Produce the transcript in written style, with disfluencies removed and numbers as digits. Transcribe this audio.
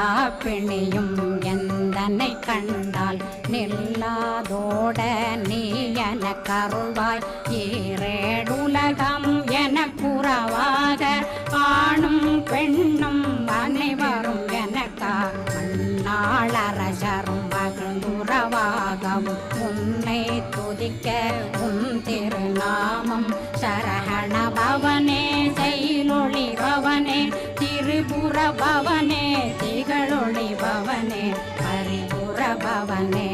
எல்லா பிணியும் எந்தனை கண்டால் நில்லாதோட நீ என கருள்வாய் ஈரேடுலகம் என புறவாக ஆணும் பெண்ணும் அனைவரும் எனக்கா மண்ணாளரசரும் மகிழ்ந்துறவாகவும் உன்னை துதிக்க உன் திருநாமம் சரஹண பவனே செயலொளி பவனே திரிபுர பவனே திகழொளி பவனே ஹரிபுர பவனே